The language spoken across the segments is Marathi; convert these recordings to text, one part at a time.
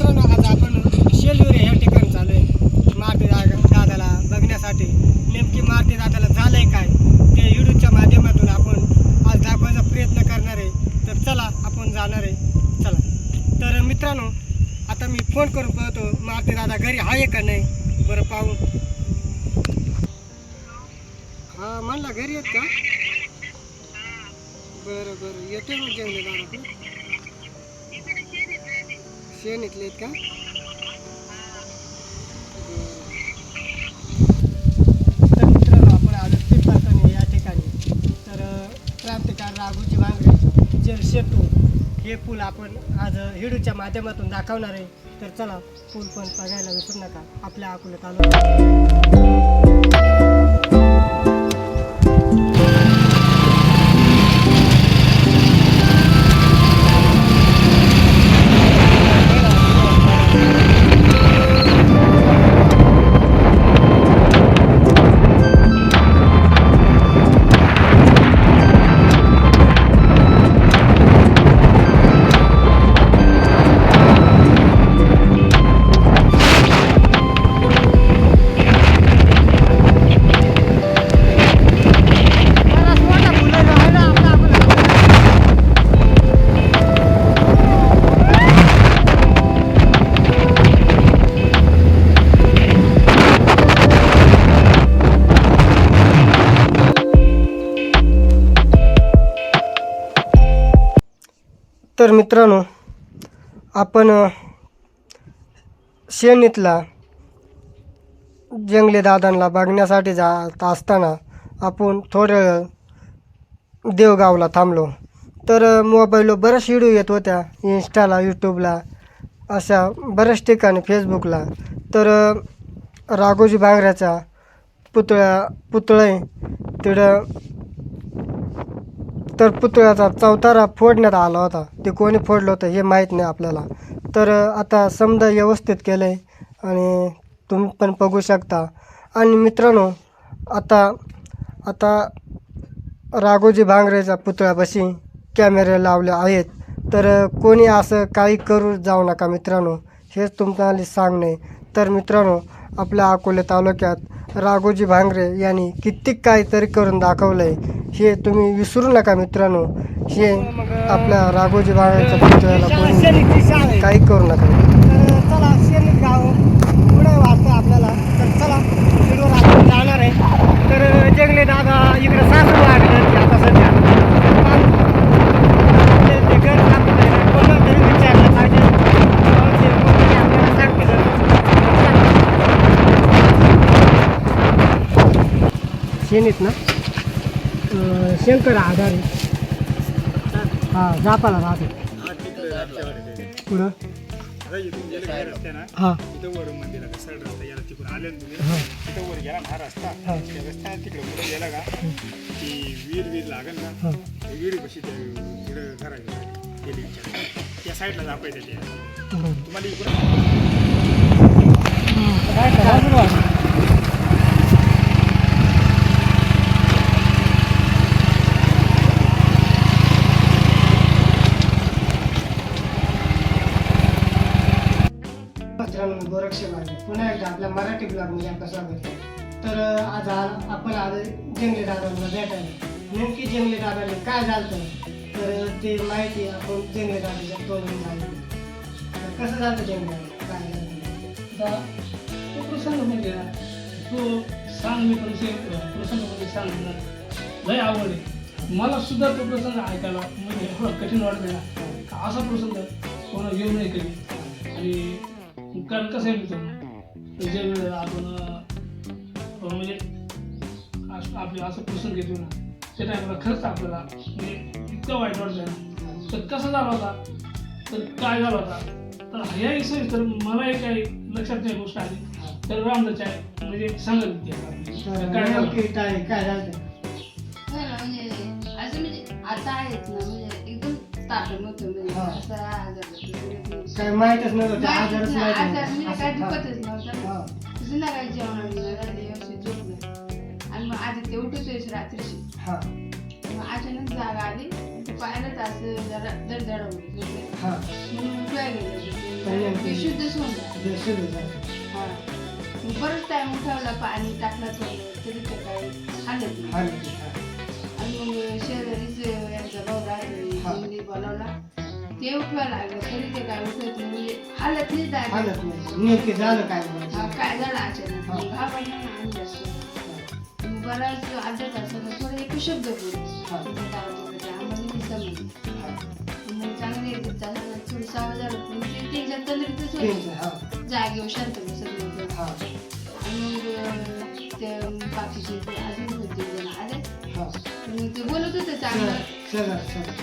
मित्रांनो, आज आपण शेलुरे या ठिकाणी चालू आहे मारुती दादाला बघण्यासाठी. नेमकी मारुती दादाला झालंय काय ते व्हिडिओच्या माध्यमातून आपण आज दाखवायचा प्रयत्न करणार आहे. तर चला आपण जाणार आहे. चला तर मित्रांनो, आता मी फोन करून पाहतो मारुती दादा घरी आहे का नाही. बरं पाहू. हां म्हणला घरी आहेत का. बरं बरं येते मग जेवले दादा. शेणीतले आहेत का. तर मित्रांनो, आपण आज करताना या ठिकाणी तर क्रांतिकार राघोजी भांगरे जल सेतू हे पूल आपण आज व्हिडिओच्या माध्यमातून दाखवणार आहे. तर चला पूल पण बघायला विसरू नका आपल्या अकोला तालुक्यात. तर मित्रांनो, आपण शेणीतला जंगले दादांना बघण्यासाठी जात असताना आपण थोड्या वेळ देवगावला थांबलो. तर मोबाईलवर बऱ्याच व्हिडिओ येत होत्या, इंस्टाला, यूट्यूबला, अशा बऱ्याच ठिकाणी, फेसबुकला. तर राघोजी भांगऱ्याचा पुतळे तिकडं तर पुतळ्याचा चौतारा फोडण्यात आला होता. ते कोणी फोडलं होतं हे माहीत नाही आपल्याला. तर आता समजा व्यवस्थित केलं आहे आणि तुम्ही पण बघू शकता. आणि मित्रांनो, आता राघोजी भांगरेच्या पुतळ्यापाशी कॅमेरे लावले आहेत. तर कोणी असं काही करू जाऊ नका मित्रांनो, हेच तुम्हाला सांगणे. तर मित्रांनो, आपल्या अकोले तालुक्यात राघोजी भांगरे यांनी किती काहीतरी करून दाखवलं आहे हे तुम्ही विसरू नका मित्रांनो. हे आपल्या राघोजी भांगरेच्या पुतळ्याला कोणी काही करू नका. तर चला, शेणीत गाव पुढे वाटतं आपल्याला. तर चला व्हिडिओवर आपण जाणार आहे. तर जंगले दादा इकडे सासू लागले आता सध्या. ते घर कोणा तरी विचारलं पाहिजे आपल्याला सांगते. शेणीत ना शंकर आधार हां जापाला राहतो पुढं. हां वरून मंदिराला सरळ रस्ता याला तिकडून आले ना तुम्ही तिथं वर गेला हा रस्ता. त्या रस्ता तिकडे पुढे गेला का ती वीर लागेल ना, वीर कशी पुढे घराची गेली त्या साईडला जापायचं ते तुम्हाला इकडे गोरक्षे मागे पुन्हा एकदा आपल्या मराठी ब्लॉगमध्ये आपलं स्वागत आहे. तर आज आपण जंगले दादांना भेटायला. नेमकी जंगले दादाने काय झालं तर ते माहिती आपण जंगले दादाच्या तोंडून झाली. तर कसं झालं जंगले काय झालं तो प्रसंग म्हणजे तो सांग मी प्रसंग सांग लय आवड आहे मला सुद्धा. तो प्रसंग ऐकायला म्हणजे एवढं कठीण वाटत नाही ना, असा प्रसंग कोणा येऊ नये कधी. आणि कारण कसं आहे मित्र, ज्या वेळेला आपण म्हणजे आपले असं प्रसंग घेतो ना, त्या टायमाला खरंच आपल्याला म्हणजे इतकं वाईट वाटतं ना. तर कसं झाला होता, तर काय झाला होता, तर ह्या विषयी तर मलाही काही लक्षात नाही गोष्ट आली. तर रामदाच्या म्हणजे सांगत काय झालं म्हणजे अजून म्हणजे आता आहेत ना, म्हणजे एकदम स्टार्टिंग होतं म्हणजे असं काय माहीतच नव्हतं. आजार म्हणजे काय दुखतच नव्हतं. तुझं ना काही जेवण व्यवस्थित झोपलं आणि मग आधी ते उठतोय रात्रीची. मग अचानक जागा आली, पाहिलं तर असं जरा दडदड होती हा म्हणून उठवायला पण गेलं नेमकी- ते शुद्धच होऊन जातं. जे सुरू झालं. हा मग बरंच टाइम उठवला पाणी टाकलं थोडं तरी ते काही हालत नाही. हा नक्की, हा. आणि मग शेजारीच यांचा भाऊ हा. राहतो बोलावला ते उठवायला लागलं तरी ते काय उठत नाही म्हणजे हालत नाही direct. हालत नाही नेमके झालं काय मला. हा काय झालं अचानक हा. मग घाबरला ना आम्ही जास्त. मग बराच अर्ध्या तासानं थोडं एक शब्द बोलले हा. आम्हाला नाही समजलं. हा. मग चांगले येतात तासानं थोडी सावध झालं पण ते एकदा तंद्रीतच होते त्यांचं, हा जागेवर शांत बसत नव्हतं. हा आणि मग ते बाकीचे ते अजून होते जण आले हा मग ते बोलत होते चांगलं शेजार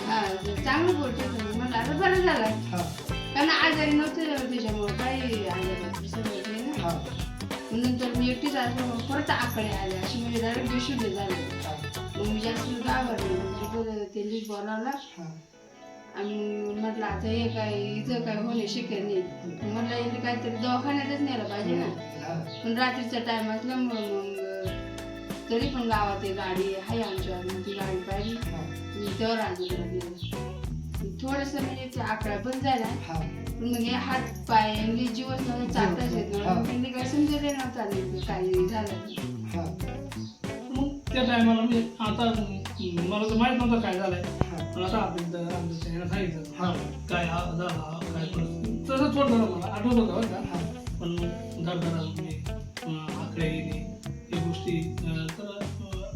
हा ते चांगलं बोलत होते मला आता बरं झालं हा कारण आजारी नव्हते त्याच्यामुळे काही आजारी समजत नाही ना. हा मग नंतर मी एकटीच असल्यामुळे परत आकडे आले अशी म्हणजे डायरेक्ट बेशुद्ध झाले. हा मग मी जास्त घाबरले म्हणजे त्यांनीच बोलावला हा आणि म्हटलं आता हे काय इथं काय होणे शक्य नाही. म्हटलं यांनी काहीतरी दवाखान्यातच नेलं पाहिजे ना. हा पण रात्रीचा टाइम असल्यामुळं मग तरी पण गावात एक गाडी आहे आमच्या मग ती गाडी पाहिली हा मी तेव्हा राजूला गेलं थोडंसं म्हणजे ते आकडा पण झाला हा पण मग हे हात पाय आणि जीवच नव्हतं चालताच येत हा. नव्हतं त्यांनी काय समजले नव्हतं नेमकं काही झालं. हा मग त्या टायमाला मी आता मला तर माहित नव्हतं काय झालंय हा पण आता आपल्या आमच्या ह्याला सांगितलं हा काय हा झाला काय परिस्थिती तसं थोडं झालं मला आठवत होतं बरं का हा पण धडधडा म्हणजे आकडे गेले हे गोष्टी तर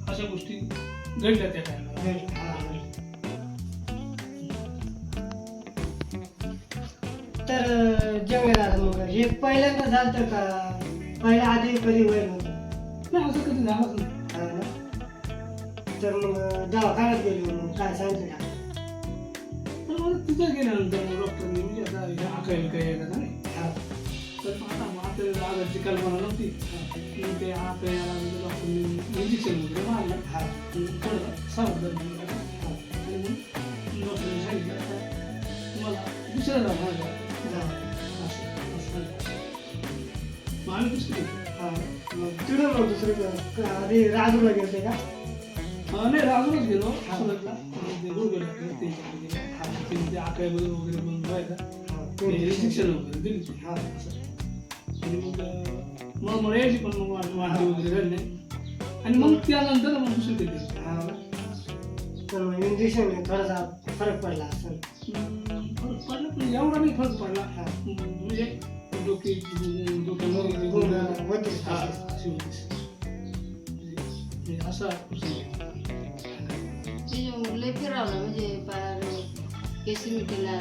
अशा गोष्टी घडल्या त्या टायमाला. हा तर जंगलात मग हे पहिल्यांदा झालं का पहिल्या आधी कधी वय नव्हतं नाही असं कधी झालंच नाही. हा ना? तर मग दवाखान्यात गेलो मग काय सांगितलं का पण मला तिथं गेल्यानंतर मग डॉक्टरनी म्हणजे आता आकायला काही यायला का नाही हा तर आता मग आपल्याला आजारची कल्पना नव्हती मग ते आकायला डॉक्टरनी इंजेक्शन वगैरे मारलं हा थोडं सावध आणि मग डॉक्टरने सांगितलं आता तुम्हाला दुसऱ्या दवाखान्यात मग आम्ही दुसरी हा मग तिथून मग दुसरं आधी राजूला गेलते का नाही राजूनच गेलो हा. सुरतला ते गुडघेला त्यांच्याकडे गेलो ते आकायमध्ये वगैरे बंद व्हायचा हा ते इंजेक्शन वगैरे दिली ती. हा आणि मग मला यायची पण मग वाढली वगैरे घडले आणि मग त्यानंतर मग दुसरी गेली हा तर मग इंजेक्शन थोडासा फरक पडला असं फरक पडला पण एवढा नाही फरक पडला हा. म्हणजे डोके होतीच हा तशीच. अशी होतीच. म्हणजे असा त्याच्यामुळे लय फिरवलं म्हणजे पार केसी केला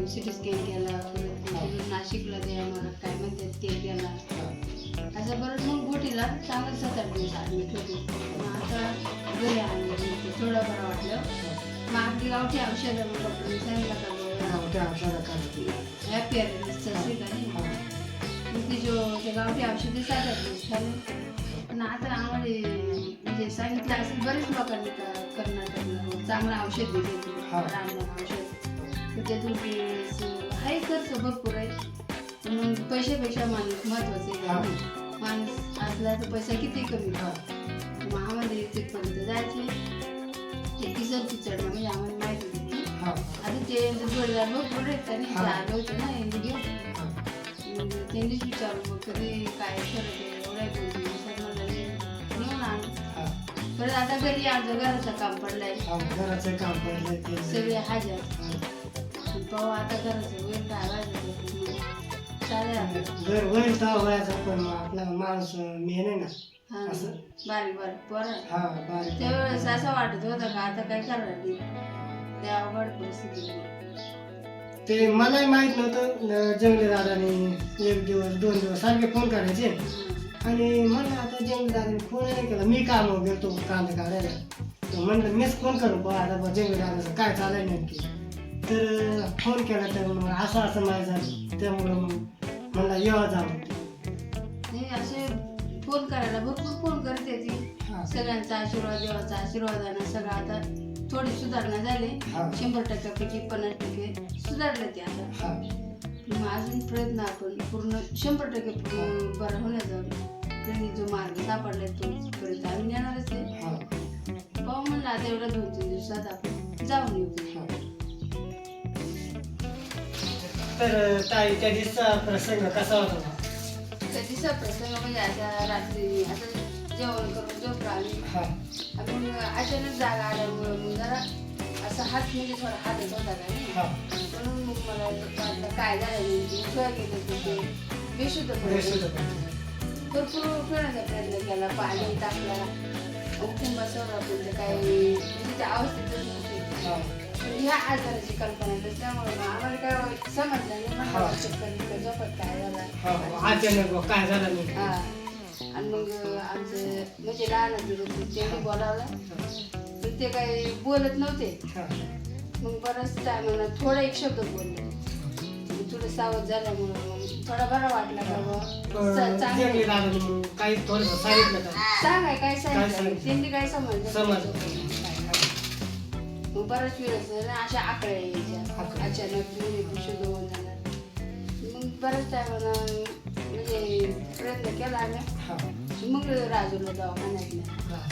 सिटी स्कॅन केला परत नाशिकला ते मला काय म्हणतात ते केला असं बरंच मग गोटीला चांगलं 7-8 दिवस ॲडमिट होते. मग आता घरी आणलं थोडं बरं वाटलं मग आपली गावठी औषधं मग डॉक्टरने सांगितलं का हा, त्या औषधात काय हॅपी असते का नाही मग ती जो ते गावठी औषधे 7-8 दिवस खाल्ले पण आता आम्हाला म्हणजे सांगितलं असेल बरेच लोकांनी का कर्नाटकला चांगलं औषध दिले हा. रामबाण औषध तर त्यातून आहे खर्च भरपूर आहे पण मग पैशापेक्षा माणूस महत्वाचे हा. माणूस असला तर पैसा किती कमी हा मग आम्हाला तिथपर्यंत जायचे ते किचन चढणं म्हणजे आम्हाला माहिती होती हा आता ते जोडदार भरपूर आहेत आणि हा. आले होते ना यांनी घेऊन हा मग त्यांनीच विचारलं मग कधी काय फरक आहे एवढ्या 2-3 दिवसात मला नेऊन आण हा परत आता घरी आमच्या घराचं काम पडलंय हा घराचं काम पडलं ते सगळे हजर हा. पाहू आता घराचं वेळ काय वाजत चालेल घर होईल तर व्हायचं पण मग आपला माणूस मेन आहे ना हा असं? बारीक बारीक पोरं हा बारीक त्यावेळेस असं वाटत होतं का आता काय करणार नाही त्या अवघड परिस्थिती ते मलाही माहित नव्हतं जंगली दादाने 1 दिवस 2 दिवस सारखे फोन करायचे आणि म्हणलं आता जंगली दादाने फोन नाही केला मी काम गेलो कांदा काढायला तर म्हणलं मीच फोन करू पहा आता बा जंगली दादाचं काय चाललंय नेमकी तर फोन केला तर मग असं माहीत झालं त्यामुळं मग म्हणला येवा जावं नाही असे फोन करायला भरपूर फोन करते ती हा. सगळ्यांचा आशीर्वाद देवाचा आशीर्वादानं सगळं आता थोडी सुधारणा झाली हा. 100% 50% सुधारले ते आता हा मग अजून प्रयत्न आपण पूर्ण 100% बरं होण्याचा त्यांनी जो मार्ग सापडलाय तो पर्यंत आम्ही नेणारच आहे हा पाहू म्हणलं आता एवढ्या 2-3 दिवसात आपण जाऊन येऊ. तर ताई त्या दिवसाचा प्रसंग कसा होता? त्या दिवसा प्रसंग म्हणजे आता रात्री आता जेवण करून झोपलो आम्ही. हा आणि मग अचानक जागा आल्यामुळं मग जरा असा हात म्हणजे थोडा हातच होता का नाही. हा म्हणून मग मला वाटलं काय झालं नाही उठवाय गेलं तर ते बेशुद्ध बेशुद्ध पडलं. पडलं. भरपूर उठवण्याचा प्रयत्न केला, पाणी टाकला, उठून बसवला, पण ते काही म्हणजे त्या अवस्थेतच नव्हते. हा पण ह्या आजाराची कल्पना नसल्यामुळे मग आम्हाला काय समजलं नाही. हा. मला चक्कर झोपत काय हा झाला. अचानक बुवा काय झालं नाही. हा आणि मग आमचं म्हणजे लहान त्यांनी बोलावला, पण ते काही बोलत नव्हते. हा मग बराच टायमाला थोडा एक शब्द बोलले. मग थोडं सावध झाल्यामुळं मग थोडा बरा वाटला का जंगली चांगलं दादाने मग काही थोडंसं सांगितलं का? सांगाय काय सांगितलं सांगितलं? त्यांनी काय समजलं. समजलं. मग बराच वेळ असं ना अशा आकड्या यायच्या आकड्या. अचानक दोन्ही शुद्ध होऊन जाणार. मग बऱ्याच टायमाला म्हणजे प्रयत्न केला आम्ही. हा मग राजूला दवाखान्यात नेलं. हा.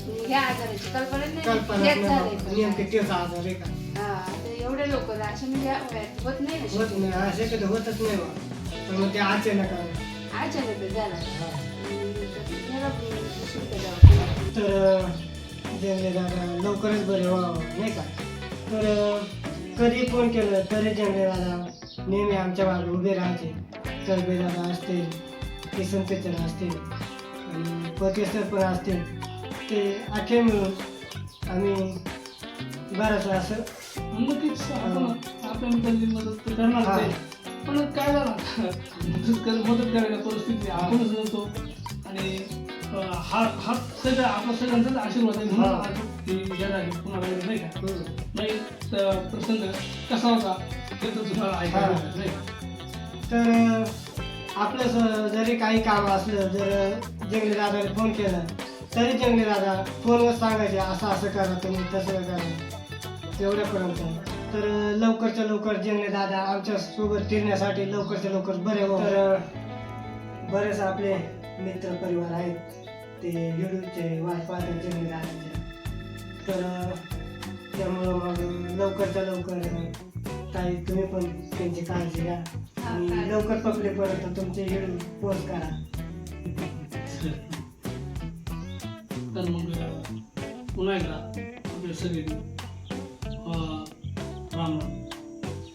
मग ह्या आजाराची कल्पना नाही कल्पना हेच झालंय. नेमके तेच आजार आहे का? हा आता एवढे लोक असे म्हणजे होत नाही ना होत नाही असे कधी होतच नाही बा. पण मग ते अचानक आलं. अचानक झाला. हा. त्याला शुद्ध दवाखान्यात. तर जंगले दादा लवकरच बरे व्हावं नाही का? तर कधी फोन केलं तरी जंगले दादा नेहमी आमच्या मागे उभे राहायचे. तरबे दादा असतील, किसन पेचन असतील आणि पतेश्वर पण असतील, ते अखे मिळून आम्ही बरंच असं नक्कीच आपण आपल्या मित्रांची मदत तर करणार हा. आहे. पण काय झालं मदत करायला परिस्थिती आपणच नव्हतो. आणि हा सगळं आपला सगळ्यांचाच आशीर्वाद आहे. म्हणून हा. आज ही या जागी पुन्हा वेळ नाही का. नाही तर प्रसंग कसा होता ते तर तुम्हाला ऐकायला हा. मिळालं, नाही का. तर आपलं जरी काही काम असलं, जर जंगली दादाने फोन केला तरी जंगली दादा फोनवर सांगायचे असं असं करा तुम्ही, तसं करा, एवढ्यापर्यंत. तर लवकरच्या लवकर जंगली दादा आमच्या सोबत फिरण्यासाठी लवकरच्या लवकर बरे हो. तर बरेच आपले मित्र परिवार आहेत ते व्हिडिओचे वाट पाहतात जंगली दादाचे. तर त्यामुळं मग लवकरच्या लवकर ताई तुम्ही पण त्यांची काळजी घ्या आणि लवकर पकडेपर्यंत तुमचे व्हिडिओ पोस्ट करा. तर मग पुन्हा एकदा आपले सगळे राम राम.